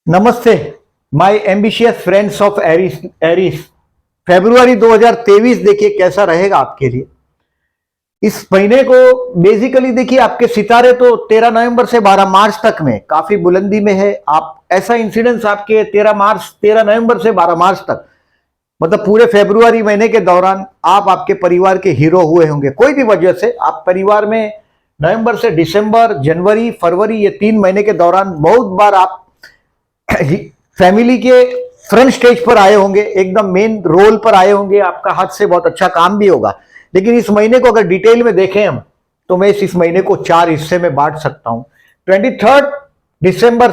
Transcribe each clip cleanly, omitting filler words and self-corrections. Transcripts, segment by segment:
नमस्ते my ambitious friends of Aries Aries. फरवरी 2023 देखिए कैसा रहेगा आपके लिए। इस महीने को बेसिकली देखिए आपके सितारे तो 13 नवंबर से 12 मार्च तक में काफी बुलंदी में है। आप ऐसा इंसिडेंस आपके 13 नवंबर से 12 मार्च तक मतलब पूरे फरवरी महीने के दौरान आप आपके परिवार के हीरो हुए होंगे। कोई भी वजह से आप परिवार में नवंबर से दिसंबर, जनवरी, फरवरी ये 3 महीने के दौरान बहुत बार आप फैमिली के फ्रंट स्टेज पर आए होंगे, एकदम मेन रोल पर आए होंगे। आपका हाथ से बहुत अच्छा काम भी होगा। लेकिन इस महीने को अगर डिटेल में देखें हम तो मैं इस महीने को 4 हिस्से में बांट सकता हूं। 23 दिसंबर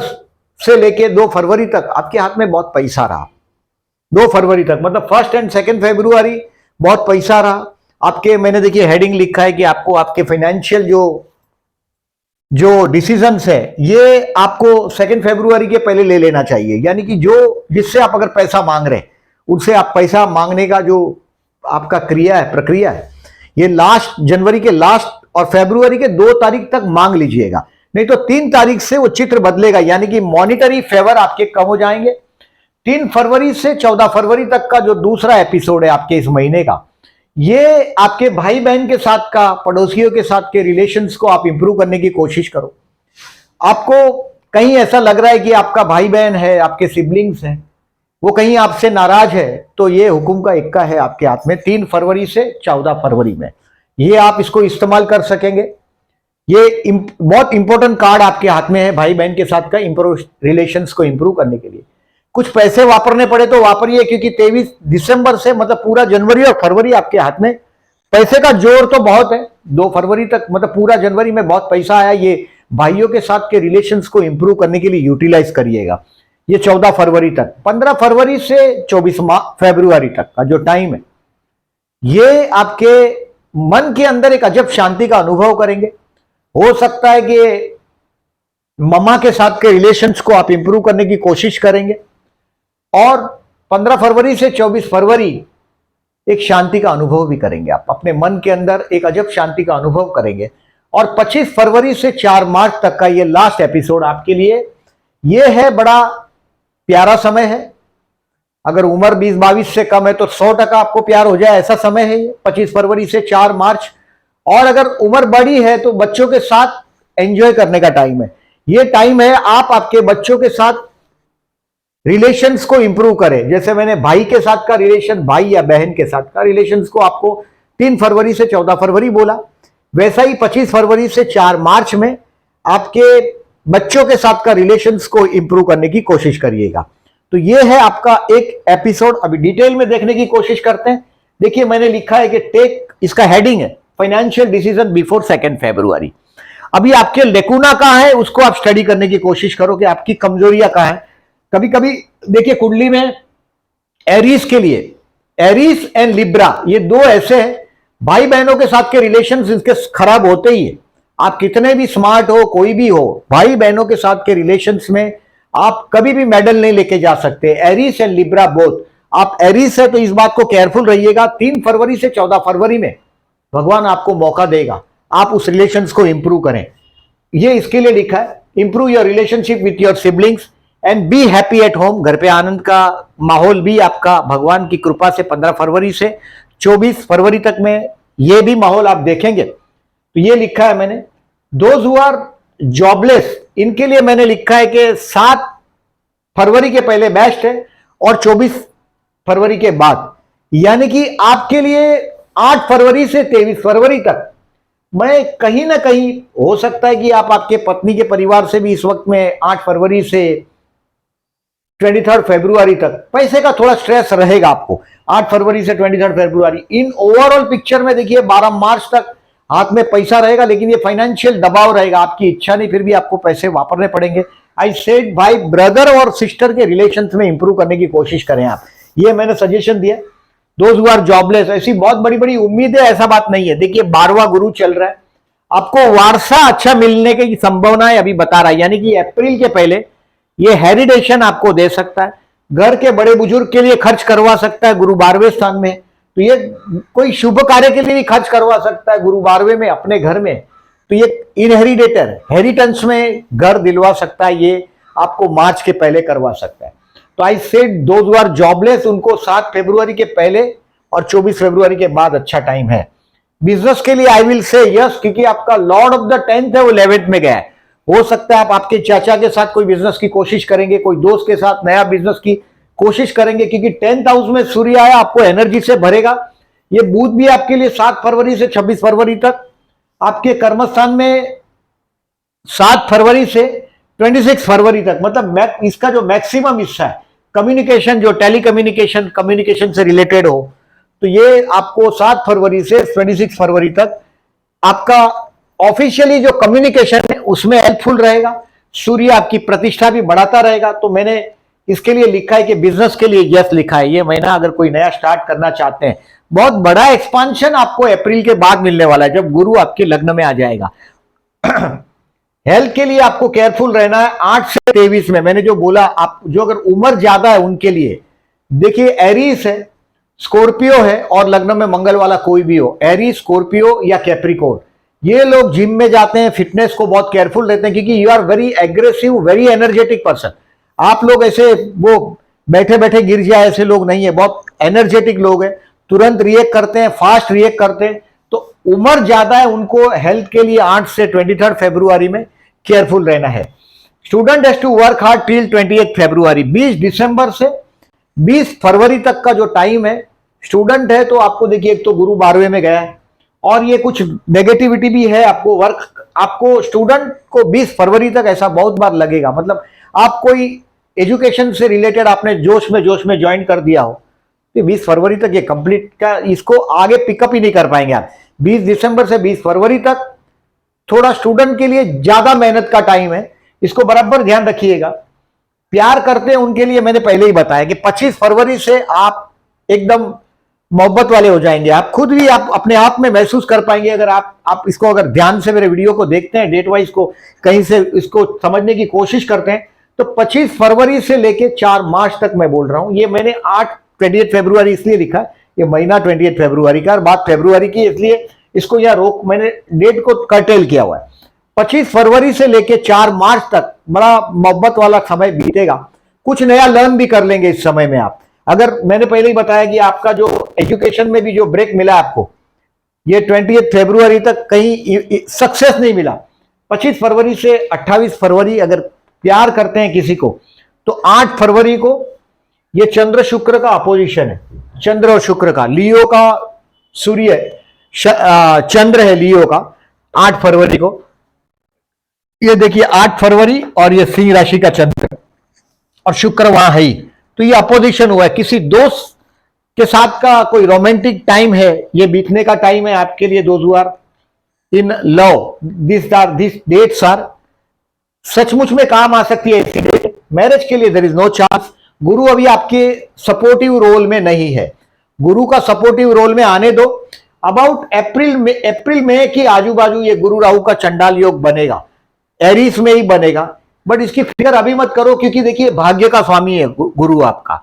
से लेके 2 फरवरी तक आपके हाथ में बहुत पैसा रहा। 2 फरवरी तक मतलब 1 एंड 2 फरवरी बहुत पैसा रहा आपके। मैंने देखिए हेडिंग लिखा है कि आपको आपके फाइनेंशियल जो डिसीजंस है ये आपको 2 फरवरी के पहले ले लेना चाहिए। यानी कि जिससे आप अगर पैसा मांग रहे हैं उससे आप पैसा मांगने का जो आपका प्रक्रिया है ये जनवरी के लास्ट और फरवरी के 2 तारीख तक मांग लीजिएगा। नहीं तो 3 तारीख से वो चित्र बदलेगा, यानी कि मॉनिटरी फेवर आपके कम हो जाएंगे। 3 फरवरी से 14 फरवरी तक का जो दूसरा एपिसोड है आपके इस महीने का, ये आपके भाई बहन के साथ का, पड़ोसियों के साथ के रिलेशंस को आप इंप्रूव करने की कोशिश करो। आपको कहीं ऐसा लग रहा है कि आपका भाई बहन है, आपके सिबलिंग्स हैं, वो कहीं आपसे नाराज है, तो ये हुकुम का इक्का है आपके हाथ में 3 फरवरी से 14 फरवरी में। ये आप इसको इस्तेमाल कर सकेंगे। ये बहुत इंपॉर्टेंट कार्ड आपके हाथ में है भाई बहन के साथ का रिलेशंस को इंप्रूव करने के लिए। कुछ पैसे वापरने पड़े तो वापरिए, क्योंकि 23 दिसंबर से मतलब पूरा जनवरी और फरवरी आपके हाथ में पैसे का जोर तो बहुत है। 2 फरवरी तक मतलब पूरा जनवरी में बहुत पैसा आया। ये भाइयों के साथ के रिलेशंस को इंप्रूव करने के लिए यूटिलाइज करिएगा। ये 14 फरवरी तक। 15 फरवरी से 24 फरवरी तक का जो टाइम है ये आपके मन के अंदर एक अजब शांति का अनुभव करेंगे। हो सकता है कि मम्मा के साथ के रिलेशंस को आप इंप्रूव करने की कोशिश करेंगे। और 15 फरवरी से 24 फरवरी एक शांति का अनुभव भी करेंगे। आप अपने मन के अंदर एक अजब शांति का अनुभव करेंगे। और 25 फरवरी से 4 मार्च तक का ये लास्ट एपिसोड आपके लिए ये है, बड़ा प्यारा समय है। अगर उम्र 20-22 से कम है तो 100% आपको प्यार हो जाए, ऐसा समय है ये 25 फरवरी से 4 मार्च। और अगर उम्र बड़ी है तो बच्चों के साथ एंजॉय करने का टाइम है। ये टाइम है आप आपके बच्चों के साथ रिलेशंस को इंप्रूव करें। जैसे मैंने भाई के साथ का रिलेशन, भाई या बहन के साथ का रिलेशंस को आपको 3 फरवरी से 14 फरवरी बोला, वैसा ही 25 फरवरी से 4 मार्च में आपके बच्चों के साथ का रिलेशंस को इंप्रूव करने की कोशिश करिएगा। तो ये है आपका एक एपिसोड। अभी डिटेल में देखने की कोशिश करते हैं। देखिए मैंने लिखा है कि इसका हेडिंग है फाइनेंशियल डिसीजन बिफोर 2 फरवरी। अभी आपके लेकुना कहां है उसको आप स्टडी करने की कोशिश करो कि आपकी कमजोरियां कहां है। कभी कभी देखिए कुंडली में एरीज के लिए, एरीज एंड लिब्रा ये 2 ऐसे हैं भाई बहनों के साथ के रिलेशंस इनके खराब होते ही है। आप कितने भी स्मार्ट हो, कोई भी हो, भाई बहनों के साथ के रिलेशंस में आप कभी भी मेडल नहीं लेके जा सकते। Aries and Libra both. आप एरीज है तो इस बात को केयरफुल रहिएगा। 3 फरवरी से 14 फरवरी में भगवान आपको मौका देगा, आप उस रिलेशंस को इंप्रूव करें। ये इसके लिए लिखा है, improve your relationship with your siblings and be happy at home. घर पे आनंद का माहौल भी आपका भगवान की कृपा से 15 फरवरी से 24 फरवरी तक में ये भी माहौल आप देखेंगे। तो ये लिखा है मैंने। दोज हु आर जॉबलेस इनके लिए मैंने लिखा है कि 7 फरवरी के पहले बेस्ट है और 24 फरवरी के बाद, यानी कि आपके लिए 8 फरवरी से 23 फरवरी तक मैं कहीं ना कहीं, हो सकता है कि आप आपके पत्नी के परिवार से भी इस वक्त में 8 फरवरी से 23 फरवरी तक पैसे का थोड़ा स्ट्रेस रहेगा आपको। 8 फरवरी से 23 फरवरी इन ओवरऑल पिक्चर में देखिए 12 मार्च तक हाथ में पैसा रहेगा, लेकिन ये फाइनेंशियल दबाव रहेगा। आपकी इच्छा नहीं, फिर भी आपको पैसे वापरने पड़ेंगे। आई सेड भाई ब्रदर और सिस्टर के रिलेशंस में इंप्रूव करने की कोशिश करें आप। ये मैंने सजेशन दिया। दोज हु आर जॉबलेस, ऐसी बहुत बड़ी बड़ी उम्मीदें, ऐसा बात नहीं है। देखिए 12वां गुरु चल रहा है, आपको वारसा अच्छा मिलने की संभावना है अभी बता रहा है। यानी कि अप्रैल के पहले ये हेरिडेशन आपको दे सकता है। घर के बड़े बुजुर्ग के लिए खर्च करवा सकता है, गुरु 12वें स्थान में। तो ये कोई शुभ कार्य के लिए भी खर्च करवा सकता है गुरु 12वें में अपने घर में। तो ये इनहेरिडेटर हेरिटेंस में घर दिलवा सकता है। ये आपको मार्च के पहले करवा सकता है। तो I said those who are jobless, उनको 7 फरवरी के पहले और 24 फरवरी के बाद अच्छा टाइम है। बिजनेस के लिए आई विल से यस, क्योंकि आपका लॉर्ड ऑफ द 10th है वो 11th में गया है। हो सकता है आप आपके चाचा के साथ कोई बिजनेस की कोशिश करेंगे, कोई दोस्त के साथ नया बिजनेस की कोशिश करेंगे, क्योंकि 10th हाउस में सूर्य आया, आपको एनर्जी से भरेगा। ये बुध भी आपके लिए 7 फरवरी से 26 फरवरी तक आपके कर्मस्थान में, 7 फरवरी से 26 फरवरी तक, मतलब इसका जो मैक्सिमम हिस्सा है कम्युनिकेशन, जो टेलीकम्युनिकेशन, कम्युनिकेशन से रिलेटेड हो, तो ये आपको 7 फरवरी से 26 फरवरी तक आपका ऑफिशियली जो कम्युनिकेशन है उसमें हेल्पफुल रहेगा। सूर्य आपकी प्रतिष्ठा भी बढ़ाता रहेगा। तो मैंने इसके लिए लिखा है कि बिजनेस के लिए यस लिखा है। ये महीना अगर कोई नया स्टार्ट करना चाहते हैं, बहुत बड़ा एक्सपांशन आपको अप्रैल के बाद मिलने वाला है, जब गुरु आपके लग्न में आ जाएगा। हेल्थ के लिए आपको केयरफुल रहना है। 8 से 23 में मैंने जो बोला, आप जो अगर उम्र ज्यादा है उनके लिए देखिए, एरीज है, स्कॉर्पियो है और लग्न में मंगल वाला कोई भी हो, एरीज, स्कॉर्पियो या कैप्रिकॉर्न, ये लोग जिम में जाते हैं, फिटनेस को बहुत केयरफुल रहते हैं, क्योंकि you are very aggressive, very energetic person. आप लोग ऐसे वो बैठे बैठे गिर जाए ऐसे लोग नहीं है, बहुत एनर्जेटिक लोग हैं, तुरंत रिएक्ट करते हैं, फास्ट रिएक्ट करते हैं। तो उम्र ज्यादा है उनको हेल्थ के लिए 8 से 23 फरवरी में केयरफुल रहना है। Student has to work hard till 28 फरवरी, 20 दिसंबर से 20 फरवरी तक का जो टाइम है। स्टूडेंट है तो आपको देखिए, एक तो गुरु 12वें में गया है और ये कुछ नेगेटिविटी भी है। आपको स्टूडेंट को 20 फरवरी तक ऐसा बहुत बार लगेगा, मतलब आप कोई एजुकेशन से रिलेटेड आपने जोश में ज्वाइन कर दिया हो, तो 20 फरवरी तक ये कंप्लीट का, इसको आगे पिकअप ही नहीं कर पाएंगे आप। 20 दिसंबर से 20 फरवरी तक थोड़ा स्टूडेंट के लिए ज्यादा मेहनत का टाइम है, इसको बराबर ध्यान रखिएगा। प्यार करते हैं उनके लिए मैंने पहले ही बताया कि 25 फरवरी से आप एकदम मोहब्बत वाले हो जाएंगे। आप खुद भी आप अपने आप में महसूस कर पाएंगे, अगर आप इसको अगर ध्यान से मेरे वीडियो को देखते हैं, डेट वाइज को कहीं से इसको समझने की कोशिश करते हैं, तो 25 फरवरी से लेके 4 मार्च तक मैं बोल रहा हूं। ये मैंने 28 फरवरी इसलिए लिखा, ये महीना 28 फरवरी का और बात फरवरी की, इसलिए इसको यहां रोक, मैंने डेट को कर्टेल किया हुआ है। 25 फरवरी से लेके 4 मार्च तक बड़ा मोहब्बत वाला समय बीतेगा। कुछ नया लर्न भी कर लेंगे इस समय में आप। अगर मैंने पहले ही बताया कि आपका जो एजुकेशन में भी जो ब्रेक मिला आपको, ये 28 फरवरी तक कहीं सक्सेस नहीं मिला। 25 फरवरी से 28 फरवरी अगर प्यार करते हैं किसी को, तो 8 फरवरी को ये चंद्र शुक्र का अपोजिशन है, चंद्र और शुक्र का, लियो का सूर्य चंद्र है लियो का 8 फरवरी को। ये देखिए 8 फरवरी और ये सिंह राशि का चंद्र और शुक्र वहां है ही, तो ये अपोजिशन हुआ है। किसी दोस्त के साथ का कोई रोमांटिक टाइम है, ये बीतने का टाइम है आपके लिए। Those who are in love, this dates are सचमुच में काम आ सकती है ऐसी डेट। मैरिज के लिए देयर इज नो चांस। गुरु अभी आपके सपोर्टिव रोल में नहीं है, गुरु का सपोर्टिव रोल में आने दो। अबाउट अप्रैल में कि आजू बाजू ये गुरु राहु का चंडाल योग बनेगा, एरीस में ही बनेगा, बट इसकी फिक्र अभी मत करो, क्योंकि देखिए भाग्य का स्वामी है गुरु आपका।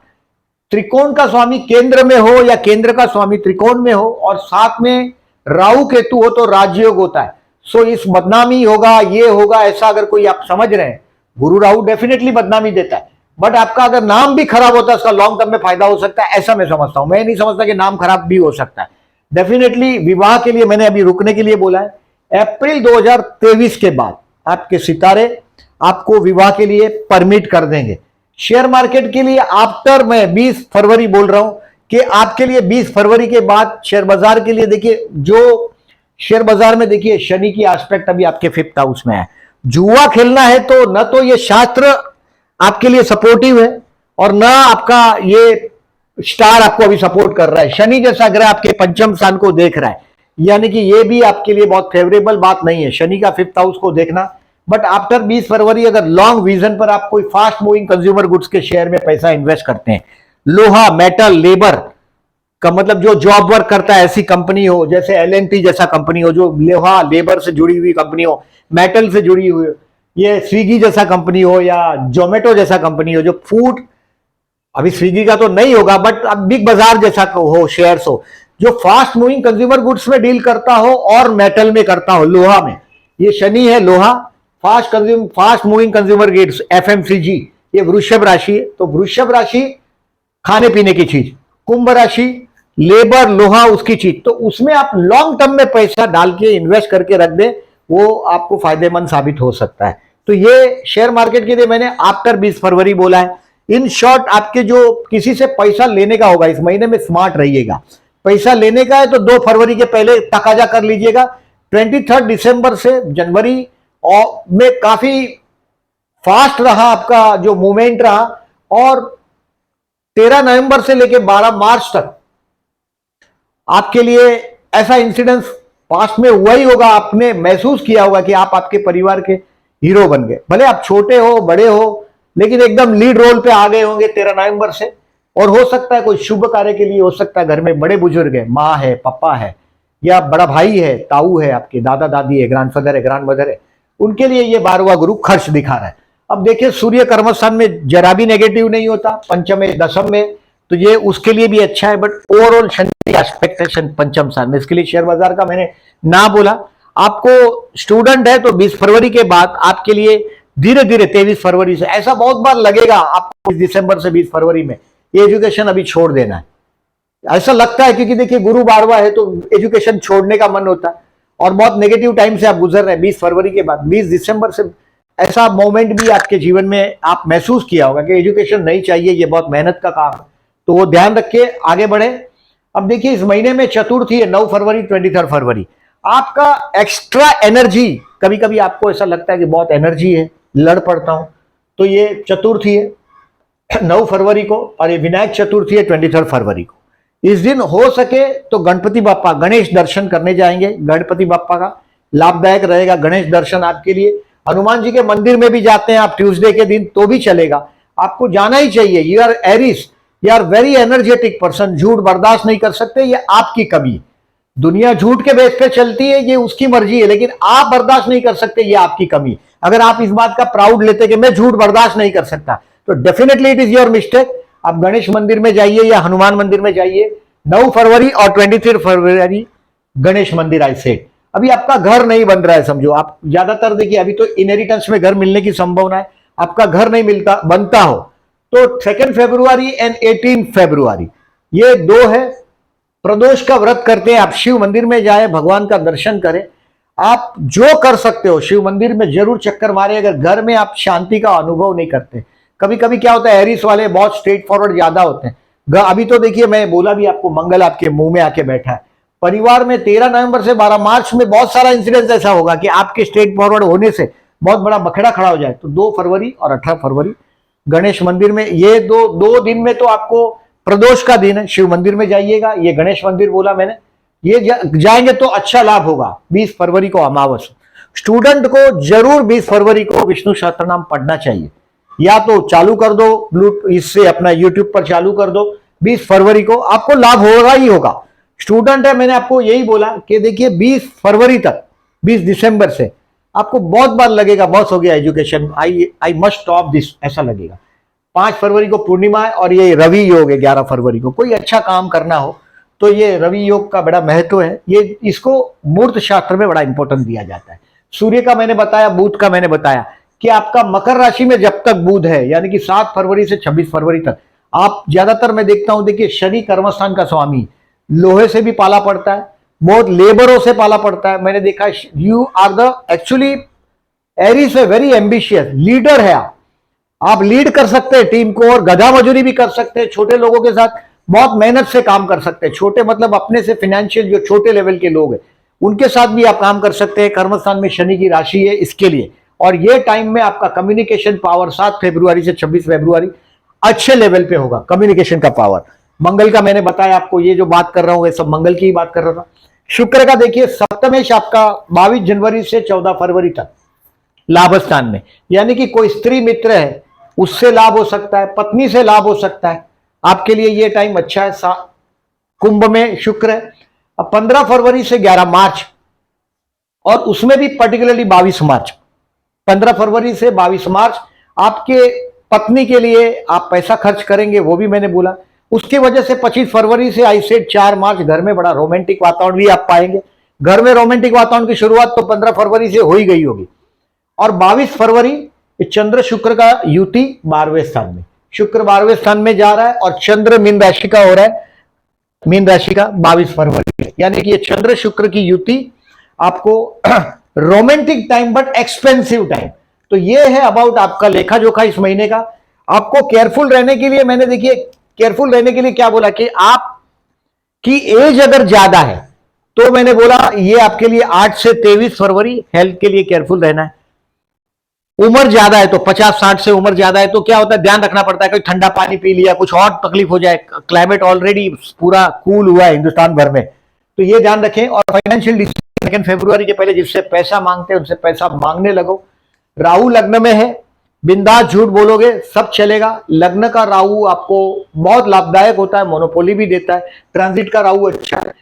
त्रिकोण का स्वामी केंद्र में हो या केंद्र का स्वामी त्रिकोण में हो और साथ में राहु केतु हो तो राजयोग होता है। सो इस बदनामी होगा, ये होगा, ऐसा अगर कोई आप समझ रहे हैं, गुरु राहु डेफिनेटली बदनामी देता है, बट आपका अगर नाम भी खराब होता है उसका लॉन्ग टर्म में फायदा हो सकता है, ऐसा मैं समझता हूं। मैं नहीं समझता कि नाम खराब भी हो सकता है। डेफिनेटली विवाह के लिए मैंने अभी रुकने के लिए बोला है। अप्रैल 2023 के बाद आपके सितारे आपको विवाह के लिए परमिट कर देंगे। शेयर मार्केट के लिए आफ्टर, मैं 20 फरवरी बोल रहा हूं कि आपके लिए 20 फरवरी के बाद शेयर बाजार के लिए देखिए, जो शेयर बाजार में देखिए शनि की एस्पेक्ट अभी आपके 5th हाउस में है। जुआ खेलना है तो न तो ये शास्त्र आपके लिए सपोर्टिव है और न आपका ये स्टार आपको अभी सपोर्ट कर रहा है। शनि जैसा ग्रह आपके पंचम स्थान को देख रहा है, यानी कि ये भी आपके लिए बहुत फेवरेबल बात नहीं है, शनि का 5th हाउस को देखना। बट आफ्टर 20 फरवरी अगर लॉन्ग विजन पर आप कोई फास्ट मूविंग कंज्यूमर गुड्स के शेयर में पैसा इन्वेस्ट करते हैं, लोहा, मेटल, लेबर का मतलब जो जॉब वर्क करता है ऐसी कंपनी हो, जैसे L&T जैसा कंपनी हो, जो लोहा लेबर से जुड़ी हुई कंपनी हो, मेटल से जुड़ी हुई हो, ये स्विगी जैसा कंपनी हो या जोमेटो जैसा कंपनी हो, जो फूड, अभी स्विगी का तो नहीं होगा बट अब बिग बाजार जैसा हो, शेयर्स हो, जो फास्ट मूविंग कंज्यूमर गुड्स में डील करता हो और मेटल में करता हो, लोहा में, ये शनि है लोहा fast moving consumer goods FMCG, ये वृषभ राशि है। तो वृषभ राशि खाने पीने की चीज, कुंभ राशि लेबर लोहा उसकी चीज, तो उसमें आप लॉन्ग टर्म में पैसा डाल के इन्वेस्ट करके रख दें, वो आपको फायदेमंद साबित हो सकता है। तो ये शेयर मार्केट के लिए मैंने आफ्टर 20 फरवरी बोला है। इन शॉर्ट, आपके जो किसी से पैसा लेने का होगा इस महीने में स्मार्ट रहिएगा। पैसा लेने का है तो 2 फरवरी के पहले तकाजा कर लीजिएगा। 23 दिसंबर से जनवरी में काफी फास्ट रहा आपका जो मूवमेंट रहा, और 13 नवंबर से लेकर 12 मार्च तक आपके लिए ऐसा इंसिडेंस पास्ट में हुआ ही होगा, आपने महसूस किया होगा कि आप आपके परिवार के हीरो बन गए। भले आप छोटे हो बड़े हो, लेकिन एकदम लीड रोल पे आ गए होंगे 13 नवंबर से। और हो सकता है कोई शुभ कार्य के लिए, हो सकता है घर में बड़े बुजुर्ग है, माँ है, पापा है, या बड़ा भाई है, ताऊ है, आपके दादा दादी है, ग्रैंडफादर है, ग्रैंडमदर है, उनके लिए ये 12वां गुरु खर्च दिखा रहा है। अब देखिए सूर्य कर्मस्थान में जरा भी नेगेटिव नहीं होता, पंचम में दसम में, तो ये उसके लिए भी अच्छा है। बट ओवरऑल शनि एक्सपेक्टेशन पंचम स्थान में, इसके लिए शेयर बाजार का मैंने ना बोला। आपको स्टूडेंट है तो 20 फरवरी के बाद आपके लिए धीरे धीरे 23 फरवरी से, ऐसा बहुत बार लगेगा आपको 20 दिसंबर से 20 फरवरी में ये एजुकेशन अभी छोड़ देना है, ऐसा लगता है। क्योंकि देखिए गुरु 12वां है तो एजुकेशन छोड़ने का मन होता है, और बहुत नेगेटिव टाइम से आप गुजर रहे हैं। 20 फरवरी के बाद 20 दिसंबर से ऐसा मोमेंट भी आपके जीवन में आप महसूस किया होगा कि एजुकेशन नहीं चाहिए, ये बहुत मेहनत का काम है, तो वो ध्यान रख के आगे बढ़े। अब देखिए इस महीने में चतुर्थी है, 9 फरवरी 23 फरवरी, आपका एक्स्ट्रा एनर्जी, कभी कभी आपको ऐसा लगता है कि बहुत एनर्जी है, लड़ पड़ता हूं, तो ये चतुर्थी है 9 फरवरी को, और ये विनायक चतुर्थी है 23 फरवरी को। इस दिन हो सके तो गणपति बाप्पा गणेश दर्शन करने जाएंगे, गणपति बाप्पा का लाभदायक रहेगा गणेश दर्शन आपके लिए। हनुमान जी के मंदिर में भी जाते हैं आप ट्यूसडे के दिन तो भी चलेगा, आपको जाना ही चाहिए। You are Aries, you are very energetic person, झूठ बर्दाश्त नहीं कर सकते, ये आपकी कमी। दुनिया झूठ के बेस पे चलती है, ये उसकी मर्जी है, लेकिन आप बर्दाश्त नहीं कर सकते, ये आपकी कमी। अगर आप इस बात का प्राउड लेते कि मैं झूठ बर्दाश्त नहीं कर सकता, तो definitely it is your mistake. आप गणेश मंदिर में जाइए या हनुमान मंदिर में जाइए, 9 फरवरी और 23 फरवरी गणेश मंदिर आई सेड। अभी आपका घर नहीं बन रहा है, समझो आप ज्यादातर देखिए अभी तो इनहेरिटेंस में घर मिलने की संभावना है, आपका घर नहीं मिलता बनता हो तो 2 फरवरी एंड 18 फरवरी ये 2 है। प्रदोष का व्रत करते हैं आप, शिव मंदिर में जाए, भगवान का दर्शन करें। आप जो कर सकते हो शिव मंदिर में जरूर चक्कर मारे, अगर घर में आप शांति का अनुभव नहीं करते। कभी कभी क्या होता है, एरिस वाले बहुत स्ट्रेट फॉरवर्ड ज्यादा होते हैं। अभी तो देखिए मैं बोला भी आपको, मंगल आपके मुंह में आके बैठा है। परिवार में 13 नवंबर से 12 मार्च में बहुत सारा इंसिडेंस ऐसा होगा कि आपके स्ट्रेट फॉरवर्ड होने से बहुत बड़ा बखेड़ा खड़ा हो जाए। तो 2 फरवरी और 18 फरवरी गणेश मंदिर में, ये दो दिन में तो आपको प्रदोष का दिन है, शिव मंदिर में जाइएगा। ये गणेश मंदिर बोला मैंने, ये जाएंगे तो अच्छा लाभ होगा। 20 फरवरी को अमावस, स्टूडेंट को जरूर 20 फरवरी को विष्णु सहस्त्रनाम पढ़ना चाहिए, या तो चालू कर दो ब्लूटूथ, इससे अपना यूट्यूब पर चालू कर दो। 20 फरवरी को आपको लाभ होगा ही होगा। स्टूडेंट है, मैंने आपको यही बोला कि देखिए 20 फरवरी तक, 20 दिसंबर से आपको बहुत बार लगेगा बस हो गया education, I must stop this, ऐसा लगेगा। 5 फरवरी को पूर्णिमा है और ये रवि योग है। 11 फरवरी को कोई अच्छा काम करना हो तो ये रवि योग का बड़ा महत्व है, ये इसको मूर्त शास्त्र में बड़ा इंपॉर्टेंट दिया जाता है। सूर्य का मैंने बताया, बुध का मैंने बताया कि आपका मकर राशि में जब तक बुध है, यानी कि 7 फरवरी से 26 फरवरी तक, आप ज्यादातर मैं देखता हूं, देखिए शनि कर्मस्थान का स्वामी, लोहे से भी पाला पड़ता है, बहुत लेबरों से पाला पड़ता है। मैंने देखा you are the actually Aries है, वेरी एम्बिशियस लीडर है। आप लीड कर सकते हैं टीम को, और गधा मजूरी भी कर सकते हैं। छोटे लोगों के साथ बहुत मेहनत से काम कर सकते हैं। छोटे मतलब अपने से फाइनेंशियल जो छोटे लेवल के लोग हैं उनके साथ भी आप काम कर सकते हैं। कर्मस्थान में शनि की राशि है इसके लिए, और ये टाइम में आपका कम्युनिकेशन पावर 7 फरवरी से 26 फरवरी अच्छे लेवल पे होगा, कम्युनिकेशन का पावर। मंगल का मैंने बताया आपको, ये जो बात कर रहा हूं सब मंगल की ही बात कर रहा था। शुक्र का देखिए सप्तमेश आपका 22 जनवरी से 14 फरवरी तक लाभ स्थान में, यानी कि कोई स्त्री मित्र है उससे लाभ हो सकता है, पत्नी से लाभ हो सकता है, आपके लिए ये टाइम अच्छा है। कुंभ में शुक्र है। अब 15 फरवरी से 11 मार्च, और उसमें भी पर्टिकुलरली 22 मार्च, 15 फरवरी से 22 मार्च आपके पत्नी के लिए आप पैसा खर्च करेंगे, वो भी मैंने बोला। उसकी वजह से 25 फरवरी से आई सेड 4 मार्च घर में बड़ा रोमांटिक वातावरण भी आप पाएंगे। घर में रोमांटिक वातावरण की शुरुआत तो 15 फरवरी से हो ही गई होगी। और 22 फरवरी चंद्र शुक्र का युति 12वें स्थान में, शुक्र 12वें स्थान में जा रहा है और चंद्र मीन राशि का हो रहा है, मीन राशि का 22 फरवरी, यानी कि ये चंद्र शुक्र की युति आपको romantic time but expensive time. तो ये है अबाउट आपका लेखा जोखा इस महीने का। आपको केयरफुल रहने के लिए मैंने देखिए केयरफुल रहने के लिए क्या बोला कि आप की एज अगर ज्यादा है तो मैंने बोला ये आपके लिए 8 से 23 फरवरी हेल्थ के लिए केयरफुल रहना है। उम्र ज्यादा है तो 50-60 से उम्र ज्यादा है तो क्या होता है, ध्यान रखना पड़ता है, कोई ठंडा पानी पी लिया, कुछ और तकलीफ हो जाए, क्लाइमेट ऑलरेडी पूरा कूल हुआ है हिंदुस्तान भर में, तो ये ध्यान रखें। और फाइनेंशियल डिसीजन 2 फरवरी के पहले जिससे पैसा मांगते हैं उनसे पैसा मांगने लगो। राहु लग्न में है, बिंदास झूठ बोलोगे सब चलेगा। लग्न का राहु आपको बहुत लाभदायक होता है, मोनोपोली भी देता है। ट्रांजिट का राहु अच्छा है।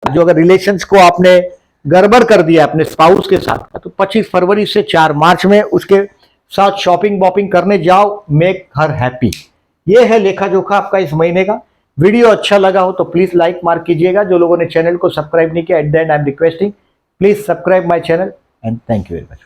जो अगर रिलेशंस को आपने गड़बड़ कर दिया अपने स्पाउस के साथ तो 25 फरवरी से 4 मार्च में उसके साथ शॉपिंग बॉपिंग करने जाओ, मेक हर हैप्पी। ये है लेखा जोखा आपका इस महीने का। वीडियो अच्छा लगा हो तो प्लीज लाइक मार्क कीजिएगा। जो लोगों ने चैनल को सब्सक्राइब नहीं किया, at the and I am requesting please subscribe my channel and thank you very much.